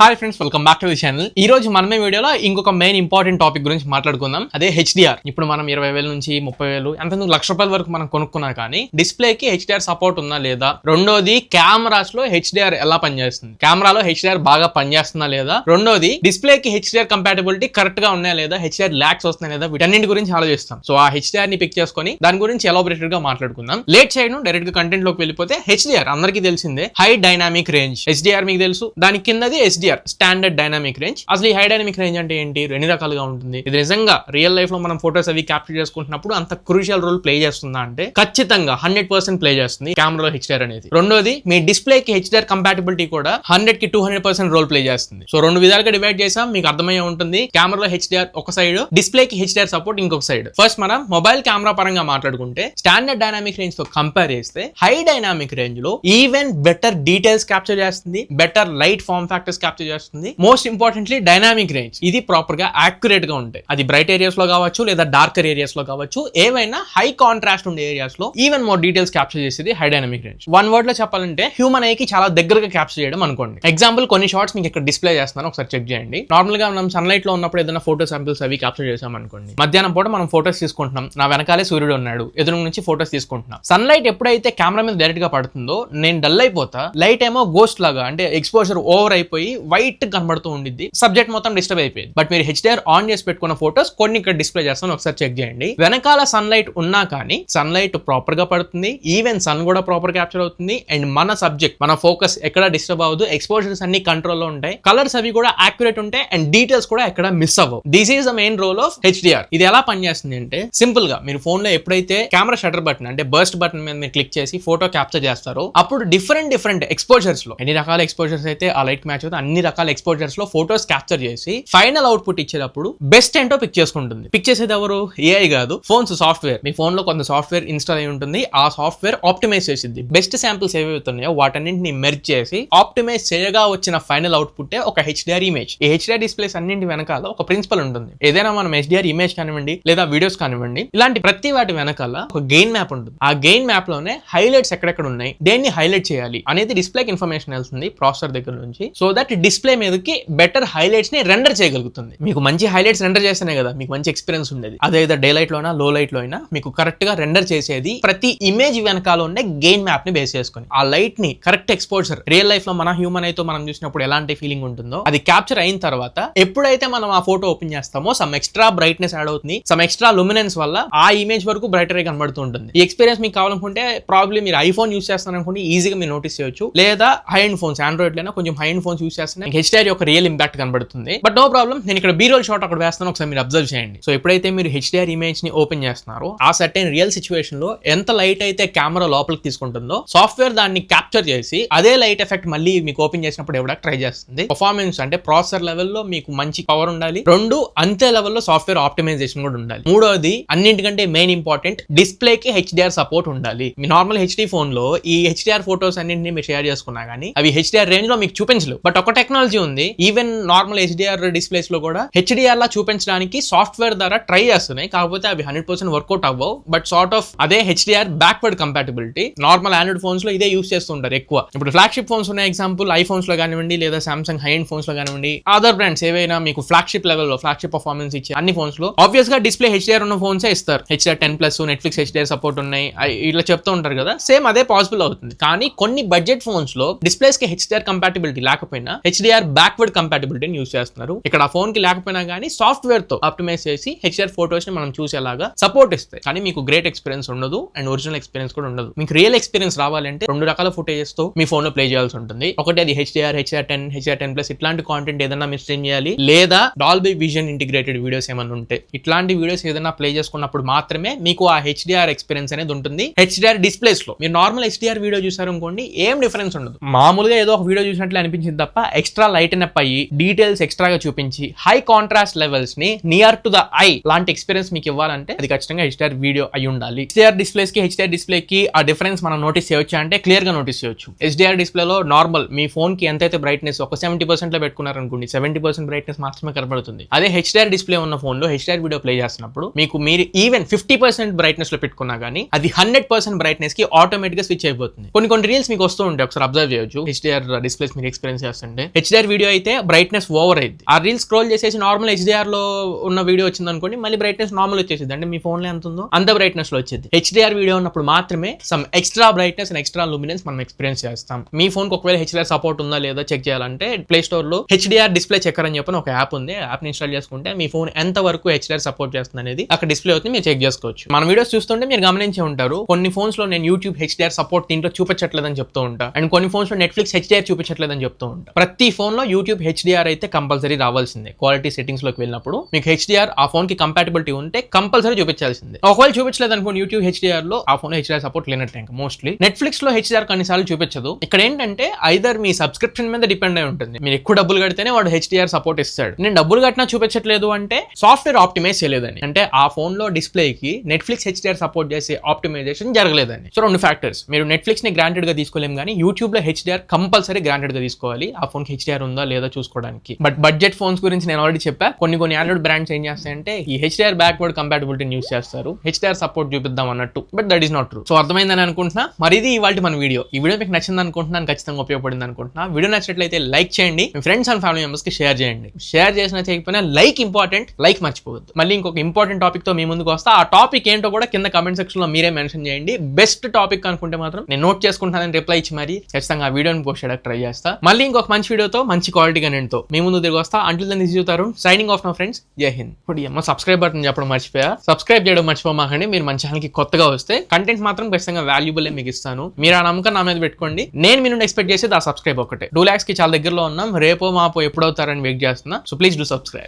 Hi friends, welcome back to the channel. ఈ రోజు మనమే వీడియోలో ఇంకొక మెయిన్ ఇంపార్టెంట్ టాపిక్ గురించి మాట్లాడుకుందాం. అదే హెచ్డిఆర్. ఇప్పుడు మనం 20,000 నుంచి 30,000 ఎంతెందుకు ₹1,00,000 వరకు మనం కొనుక్కున్నా కానీ డిస్ప్లేకి హెచ్డిఆర్ సపోర్ట్ ఉందా లేదా, రెండోది కెమెరాస్ లో హెచ్డిఆర్ ఎలా పనిచేస్తుంది, కెమెరాలో హెచ్డిఆర్ బాగా పనిచేస్తుందా లేదా, రెండోది డిస్ప్లేకి హెచ్డిఆర్ కంపాటబిలిటీ కరెక్ట్ గా ఉన్నాయా లేదా, హెచ్డిఆర్ ల్యాక్స్ వస్తున్నాయి లేదా, వీటన్నింటి గురించి ఆలోచిస్తాం. సో ఆ హెచ్డిఆర్ ని పిక్ చేసుకొని దాని గురించి ఎలాబొరేటెడ్ గా మాట్లాడుకుందాం. లేట్ చేయడం డైరెక్ట్ గా కంటెంట్ లోకి వెళ్ళిపోతే, హెచ్డిఆర్ అందరికీ తెలిసిందే, హై డైనామిక్ రేంజ్. హెచ్డిఆర్ మీకు తెలుసు, దాని కిందది ఎస్డిఆర్, స్టాండర్డ్ డైనామిక్ రేంజ్. అసలు ఈ హై డైనామిక్ రేంజ్ అంటే ఏంటి, ఎన్ని రకాలుగా ఉంటుంది, ఇది నిజంగా రియల్ లైఫ్ లో మనం ఫోటోస్ అవి క్యాప్చర్ చేసుకుంటున్నప్పుడు అంత క్రూషియల్ రోల్ ప్లే చేస్తుందా అంటే ఖచ్చితంగా 100% ప్లే చేస్తుంది కెమెరాలో హెచ్డిఆర్ అనేది. రెండోది, మీ డిస్ప్లే కి హెచ్డిఆర్ కంపాటబిలిటీ కూడా 100 కి 200% రోల్ ప్లే చేస్తుంది. సో రెండు విధాలుగా డివైడ్ చేసాం, మీకు అర్థమయ్యే ఉంటుంది. కెమెరాలో హెచ్డిఆర్ ఒక సైడ్, డిస్ప్లే కి హెచ్డిఆర్ సపోర్ట్ ఇంకొక సైడ్. ఫస్ట్ మనం మొబైల్ కెమెరా పరంగా మాట్లాడుకుంటే, స్టాండర్డ్ డైనామిక్ రేంజ్ తో కంపేర్ చేస్తే హై డైనామిక్ రేంజ్ లో ఈవెన్ బెటర్ డీటెయిల్స్ క్యాప్చర్ చేస్తుంది, better light form factors capture చేస్తుంది. మోస్ట్ ఇంపార్టెంట్లీ డైనామిక్ రేంజ్, ఇది ప్రాపర్ గా యాక్యురేట్ గా ఉంటాయి. అది బ్రైట్ ఏరియాస్ లో కావచ్చు లేదా డార్కర్ ఏరియాస్ లో కావచ్చు, ఏవైనా హై కాంట్రాస్ట్ ఉండే ఏరియాస్ లో ఈవెన్ మోర్ డీటెయిల్స్ క్యాప్చర్ చేసేది high dynamic range. One word లో చెప్పాలంటే హ్యూమన్ ఐ కి చాలా దగ్గరగా క్యాప్చర్ చేయడం అనుకోండి. ఎగ్జాంపుల్, కొన్ని షార్ట్స్ మీకు ఇక్కడ డిస్ప్లే చేస్తున్నాను, ఒకసారి చెక్ చేయండి. నార్మల్ గా మనం సన్లైట్ లో ఉన్నప్పుడు ఏదైనా ఫోటో శాంపిల్స్ అవి క్యాప్చర్ చేసాం అనుకోండి. మధ్యాహ్నం పూట మనం ఫోటోస్ తీసుకుంటున్నాం, నా వెనకాలే సూర్యుడు ఉన్నాడు, ఎదురు నుంచి ఫోటోస్ తీసుకుంటున్నాం. సన్లైట్ ఎప్పుడైతే కెమెరా మీద డైరెక్ట్ గా పడుతుందో నేను డల్ అయిపోతా, లైట్ ఏమో గోస్ట్ లాగా అంటే ఎక్స్పోజర్ ఓవర్ అయిపోయి వైట్ కనబడుతూ ఉండిద్ది, సబ్జెక్ట్ మొత్తం డిస్టర్బ్ అయిపోయింది. బట్ మీరు హెచ్డిఆర్ ఆన్ చేసి పెట్టుకున్న ఫోటోస్ కొన్ని ఇక్కడ డిస్ప్లే చేస్తాను, ఒకసారి చెక్ చేయండి. వెనకాల సన్లైట్ ఉన్నా కానీ సన్లైట్ ప్రాపర్ గా పడుతుంది, ఈవెన్ సన్ కూడా ప్రాపర్ క్యాప్చర్ అవుతుంది, అండ్ మన సబ్జెక్ట్ మన ఫోకస్ ఎక్కడ డిస్టర్బ్ అవ్వదు, ఎక్స్పోజర్స్ అన్ని కంట్రోల్ లో ఉంటాయి, కలర్స్ అవి కూడా యాక్యురేట్ ఉంటాయి, అండ్ డీటెయిల్స్ కూడా ఎక్కడ మిస్ అవ్వవు. This is the main role of HDR. ఇది ఎలా పనిచేస్తుంది అంటే, సింపుల్ గా మీరు ఫోన్ లో ఎప్పుడైతే కెమెరా షటర్ బటన్ అంటే బర్స్ట్ బటన్ మీద మీరు క్లిక్ చేసి ఫోటో క్యాప్చర్ చేస్తారో, అప్పుడు డిఫరెంట్ ఎక్స్పోజర్స్ లో ఎన్ని రకాల ఎక్స్పోజర్స్ అయితే ఆ లైట్ మ్యాచ్ అవుతుంది, అన్ని రకాల ఎక్స్పోజర్స్ లో ఫోటోస్ క్యాప్చర్ చేసి ఫైనల్ అవుట్పుట్ ఇచ్చేటప్పుడు బెస్ట్ ఏంటో పిక్ చేసుకుంటుంది. పిక్ చేసేది ఎవరు, ఏఐ కాదు, ఫోన్స్ సాఫ్ట్వేర్. మీ ఫోన్ లో కొంత సాఫ్ట్వేర్ ఇన్స్టాల్ అయి ఉంటుంది, ఆ సాఫ్ట్వేర్ ఆప్టిమైజ్ చేసింది. బెస్ట్ శాంపిల్స్ ఏవైతున్నాయో వాటన్నింటిని మెర్జ్ చేసి ఆప్టిమైజ్ చేయగా వచ్చిన ఫైనల్ అవుట్పుట్ ఒక హెచ్డిఆర్ ఇమేజ్. ఈ హెచ్డిఆర్ డిస్ప్లేస్ అన్నింటి వెనకాల ఒక ప్రిన్సిపల్ ఉంటుంది. ఏదైనా మనం హెచ్డిఆర్ ఇమేజ్ కానివ్వండి లేదా వీడియోస్ కానివ్వండి, ఇలాంటి ప్రతి వాటి వెనకాల ఒక గెయిన్ మ్యాప్ ఉంటుంది. ఆ గెయిన్ మ్యాప్ లోనే హైలైట్స్ ఎక్కడెక్కడ ఉన్నాయి, దేన్ని హైలైట్ చేయాలి అనేది డిస్ప్లేకి ఇన్ఫర్మేషన్ వెళ్తుంది ప్రాసెసర్ దగ్గర నుంచి. సో దట్ డిస్ప్లే మీదకి బెటర్ హైలైట్స్ ని రెండర్ చేయగలుగుతుంది. మీకు మంచి హైలైట్స్ రెండర్ చేస్తేనే కదా మీకు మంచి ఎక్స్పీరియన్స్ ఉండేది. అదే డే లైట్ లోనా లో లైట్ లో అయినా మీకు కరెక్ట్ గా రెండర్ చేసేది ప్రతి ఇమేజ్ వెనకాల ఉండే గెయిన్ మ్యాప్ ని బేస్ చేసుకుని. ఆ లైట్ ని కరెక్ట్ ఎక్స్పోజర్ రియల్ లైఫ్ లో మన హ్యూమన్ అయితే మనం చూసినప్పుడు ఎలాంటి ఫీలింగ్ ఉంటుందో అది క్యాప్చర్ అయిన తర్వాత ఎప్పుడైతే మనం ఆ ఫోటో ఓపెన్ చేస్తామో సమ్ ఎక్స్ట్రా బ్రైట్నెస్ యాడ్ అవుతుంది, సమ్ ఎక్స్ట్రా లూమినెన్స్ వల్ల ఆ ఇమేజ్ వరకు బ్రైటర్ గా కనబడుతూ ఉంటుంది. ఈ ఎక్స్పీరియన్స్ మీకు కావాలనుకుంటే ప్రాబ్లీ మీరు ఐఫోన్ యూస్ చేస్తారనుకుంటే ఈజీగా మీరు నోటీస్ చేయొచ్చు, లేదా హై అండ్ ఫోన్స్ ఆండ్రాయిడ్ లోనే కొంచెం హై అండ్ ఫోన్స్ యూస్ చేస్తే హెచ్డిఆర్ యొక్క రియల్ ఇంపాక్ట్ కనబడుతుంది. బట్ నో ప్రాబ్లం, నేను ఇక్కడ బీరోల్ షాట్ అక్కడ వేస్తాను, ఒకసారి మీరు అబ్జర్వ్ చేయండి. సో ఎప్పుడైతే మీరు హెచ్డిఆర్ ఇమేజ్ ని ఓపెన్ చేస్తున్నారో ఆ సర్టెన్ రియల్ సిచ్యువేషన్ లో ఎంత లైట్ అయితే కెమెరా లోపలికి తీసుకుంటుందో సాఫ్ట్వేర్ దాన్ని క్యాప్చర్ చేసి అదే లైట్ ఎఫెక్ట్ మళ్ళీ మీకు ఓపెన్ చేసినప్పుడు ఎవడా ట్రై చేస్తుంది. పర్ఫార్మెన్స్ అంటే ప్రాసెసర్ లెవెల్లో మీకు మంచి పవర్ ఉండాలి, రెండు అంతే లెవెల్లో సాఫ్ట్వేర్ ఆప్టిమైజేషన్ కూడా ఉండాలి. మూడోది, అన్నింటికంటే మెయిన్ ఇంపార్టెంట్, డిస్ప్లే కి హెచ్డిఆర్ సపోర్ట్ ఉండాలి. మీ నార్మల్ హెచ్డి ఫోన్ లో ఈ హెచ్డిఆర్ ఫోటోస్ అన్నింటినీ మీరు షేర్ చేసుకున్నా కానీ అవి హెచ్డిఆర్ రేంజ్ లో మీకు చూపించలేవు. బట్ ఒక టెక్నాలజీ ఉంది, ఈవెన్ నార్మల్ హెచ్డిఆర్ డిస్ప్లేస్ లో కూడా హెచ్డిఆర్ లా చూపించడానికి సాఫ్ట్వేర్ ద్వారా ట్రై చేస్తున్నాయి, కాకపోతే అవి 100% వర్కౌట్ అవ్వవు. బట్ సార్ట్ ఆఫ్ అదే HDR backward compatibility normal Android phones లో ఇదే యూస్ చేస్తుంటారు ఎక్కువ. ఇప్పుడు ఫ్లాగ్షిప్ ఫోన్స్ ఉన్నాయి, ఎగ్జాంపుల్ ఐఫోన్స్ లో కానివ్వండి లేదా సామ్సంగ్ హై అండ్ ఫోన్స్ లో కానివ్వండి, అదర్ బ్రాండ్స్ ఏవైనా మీకు ఫ్లాగ్షిప్ లెవెల్ లో ఫ్లాగ్షిప్ పర్ఫార్మెన్స్ ఇచ్చే అన్ని ఫోన్స్ లో ఆబ్వియస్ గా డిస్ప్లే హెచ్డిఆర్ ఉన్న ఫోన్స్ ఇస్తారు. హెచ్డిఆర్ 10+, నెట్ఫ్లిక్స్ హెచ్డిఆర్ సపోర్ట్ ఉన్నాయి, ఇట్లా చెప్తూ ఉంటారు కదా, సేమ్ అదే పాసిబుల్ అవుతుంది. కానీ కొన్ని బడ్జెట్ ఫోన్స్ లో డిస్ప్లేస్ కి హెచ్డిఆర్ కంపాటబిలిటీ లేకపోయినా హెచ్డిఆర్ బ్యాక్వర్డ్ కంపాటబిలిటీని యూస్ చేస్తున్నారు. ఇక్కడ ఆ ఫోన్ కి లేకపోయినా కానీ సాఫ్ట్వేర్ తో ఆప్టిమైజ్ చేసి హెచ్డిఆర్ ఫోటోస్ ని మనం చూసేలాగా సపోర్ట్ ఇస్తాయి. కానీ మీకు గ్రేట్ ఎక్స్పీరియన్స్ ఉండదు అండ్ ఒరిజినల్ ఎక్స్పీరియన్స్ కూడా ఉండదు. మీకు రియల్ ఎక్స్పీరియన్స్ రావాలంటే రెండు రకాల ఫుటేజెస్ తో మీ ఫోన్ లో ప్లే చేయాల్సి ఉంటుంది. ఒకటి అది హెచ్డిఆర్ 10, హెచ్డిఆర్ 10+ ఇట్లాంటి కాంటెంట్ ఏదైనా మీరు స్ట్రీమ్ చేయాలి, లేదా డాల్బీ విజన్ ఇంటిగ్రేటెడ్ వీడియోస్ ఏమైనా ఉంటాయి, ఇట్లాంటి వీడియోస్ ఏదైనా ప్లే చేసుకున్నప్పుడు మాత్రమే మీకు ఆ హెచ్డిఆర్ ఎక్స్పీరియన్స్ అనేది ఉంటుంది. హెచ్డిఆర్ డిస్ప్లేస్ లో మీరు నార్మల్ హెచ్డిఆర్ వీడియో చూసారు అనుకోండి, ఏం డిఫరెన్స్ ఉండదు. మామూలుగా ఏదో ఒక వీడియో చూసినట్లు అనిపించింది తప్ప ఎక్స్ట్రా లైటన్ అప్ అయ్యి డీటెయిల్స్ ఎక్స్ట్రాగా చూపించి హై కాంట్రాస్ట్ లెవెల్స్ ని నియర్ టు ద ఐ లాంటి ఎక్స్పీరియన్స్ మీకు ఇవ్వాలంటే అది ఖచ్చితంగా హెచ్డిఆర్ వీడియో అయి ఉండాలి. హెచ్డిఆర్ డిస్ప్లేస్ కి హెచ్డిఆర్ డిస్ప్లే కి ఆ డిఫరెన్స్ మనం నోటీస్ చేయొచ్చు అంటే క్లియర్ గా నోటీస్ చేయొచ్చు. హెచ్డిఆర్ డిస్ప్లే లో నార్మల్ మీ ఫోన్ కి ఎంతైతే బ్రైట్నెస్ ఒక 70% లో పెట్టుకున్నారనుకోండి, 70% బ్రైట్నెస్ మాత్రమే కనబడుతుంది. అదే హెచ్డిఆర్ డిస్ప్లే ఉన్న ఫోన్ లో హెచ్డిఆర్ వీడియో ప్లే చేస్తున్నప్పుడు మీరు ఈవెన్ 50% బ్రైట్నెస్ లో పెట్టుకున్నా కానీ అది 100% బ్రైట్నెస్ కి ఆటోమేటిక్ గా స్విచ్ అయిపోతుంది. కొన్ని రీల్స్ మీకు వస్తూ ఉంటాయి, ఒకసారి అబ్జర్వ్ చేయొచ్చు. హెచ్డిఆర్ డిస్ప్లేస్ మీరు ఎక్స్పీరియన్స్ చేస్తుంటే HDR వీడియో అయితే బ్రైట్నెస్ ఓవర్ అయింది. ఆ రీల్ స్క్రోల్ చేసేసి నార్మల్ HDR లో ఉన్న వీడియో వచ్చింది అనుకోండి, మళ్ళీ బ్రైట్నెస్ నార్మల్ వచ్చేసింది. అంటే మీ ఫోన్ లో ఎంత ఉందో అంత బ్రైట్నెస్ లో వచ్చేది. HDR వీడియో ఉన్నప్పుడు మాత్రమే some extra brightness and extra luminance మనం ఎక్స్పీరియన్స్ చేస్తాం. మీ ఫోన్ కి ఒకవేళ HDR సపోర్ట్ ఉందా లేదా చెక్ చేయాలంటే ప్లే స్టోర్ లో HDR డిస్ప్లే చెక్కర్ అని చెప్పి ఒక యాప్ ఉంది. యాప్ ని ఇన్స్టాల్ చేసుకుంటే మీ ఫోన్ ఎంత వరకు HDR సపోర్ట్ చేస్తుంది అనేది అక్కడ డిస్ప్లే అవుతుంది, మీరు చెక్ చేసుకోవచ్చు. మన వీడియోస్ చూస్తుంటే మీరు గమనించి ఉంటారు, కొన్ని ఫోన్స్ లో నేను యూట్యూబ్ HDR సపోర్ట్ దీంట్లో చూపించట్లేదని చెప్తూ ఉంటా, అండ్ కొన్ని ఫోన్స్ లో నెట్ఫ్లిక్స్ HDR చూపించట్లేదని చెప్తూ ఉంటా. ప్రతి ఫోన్ లో యూట్యూబ్ HDR అయితే కంపల్సరీ రావాల్సిందే. క్వాలిటీ సెట్టింగ్స్ లోకి వెళ్ళినప్పుడు మీకు HDR ఆ ఫోన్ కి కంపాటబిలిటీ ఉంటే కంపల్సరీ చూపించాల్సిందే. ఒకవేళ చూపించలేదు అనుకోండి యూట్యూబ్ HDR లో, ఆ ఫోన్ HDR సపోర్ట్ లేనట్టే. మోస్ట్లీ నెట్ఫ్లిక్స్ లో HDR కొన్నిసార్లు చూపించదు. ఇక్కడ ఏంటంటే ఐదర్ మీ సబ్స్క్రిప్షన్ మీద డిపెండ్ అయి ఉంటుంది. మీరు ఎక్కువ డబ్బులు కడితేనే వాడు HDR సపోర్ట్ ఇస్తాడు. నేను డబ్బులు కట్టినా చూపించట్లేదు అంటే సాఫ్ట్వేర్ ఆప్టిమైజ్ చేయలేదని, అంటే ఆ ఫోన్ లో డిస్ప్లే కి నెట్ఫ్లిక్స్ HDR సపోర్ట్ చేసే ఆప్టిమైజేషన్ జరగలేదని. సో రెండు ఫ్యాక్టర్స్. మీరు నెట్ఫ్లిక్స్ ని గ్రాంటెడ్ గా తీసుకోలేం, కానీ యూట్యూబ్ లో HDR కంపల్సరీ గ్రాంటెడ్ గా తీసుకోవాలి, ఆ ఫోన్ కి HDR ఉందా లేదా చూసుకోవడానికి. బట్ బడ్జెట్ ఫోన్స్ గురించి నేను ఆల్రెడీ చెప్పా. కొన్ని ఆండ్రాయిడ్ బ్రాండ్స్ ఏం చేస్తాయంటే ఈ HDR బ్యాక్వర్డ్ కంపాటబిలిటీని యూస్ చేస్తారు, HDR సపోర్ట్ చూపిద్దాం అన్నట్టు. But that is not true. So అర్థమైందని అనుకుంటున్నా. మరి ఇది ఇవాళ మన వీడియో. ఈ వీడియో మీకు నచ్చింది అనుకుంటున్నాను, ఖచ్చితంగా ఉపయోగపడింది అనుకుంటున్నా. వీడియో నచ్చినట్లయితే లైక్ చేయండి, మీ ఫ్రెండ్స్ అండ్ ఫ్యామిలీ మెంబర్స్ కి షేర్ చేయండి. షేర్ చేసినా చేయకపోయినా లైక్ ఇంపార్టెంట్, లైక్ మర్చిపోవద్దు. మళ్ళీ ఇంకొక ఇంపార్టెంట్ టాపిక్ తో మీ ముందుకు వస్తా. ఆ టాపిక్ ఏంటో కూడా కింద కమెంట్ సెక్షన్ లో మీరే మెన్షన్ చేయండి. బెస్ట్ టాపిక్ అనుకుంటే మాత్రం నేను నోట్ చేసుకుంటానని రిప్లై ఇచ్చి మరి ఖచ్చితంగా ఆ వీడియోని పోస్ట్ చేయడానికి ట్రై చేస్తా. మళ్ళీ ఇంకొక మంచి వీడియోతో మంచి క్వాలిటీ కంటెంట్ తో మీ ముందు తిరిగి వస్తా. Until then this is Tarun signing off my friends. జై హింద్. ఇప్పుడు అమ్మ సబ్స్క్రైబ్ బటన్ చెప్పడం మర్చిపోయా. సబ్స్క్రైబ్ చేయడం మర్చిపోమాకండి. మీరు మన ఛానల్ కి కొత్తగా వస్తే కంటెంట్ మాత్రం ఖచ్చితంగా వాల్యుబుల్ మీకు ఇస్తాను. మీరు ఆ నమ్మకం నా మీద పెట్టుకోండి. నేను మీ నుండి ఎక్స్పెక్ట్ చేసేది ఆ సబ్స్క్రైబ్ ఒకటే. 2 lakhs కి చాలా దగ్గరలో ఉన్నాం. రేపో మాపో ఎప్పుడవుతారని వెయిట్ చేస్తున్నా. So please do subscribe.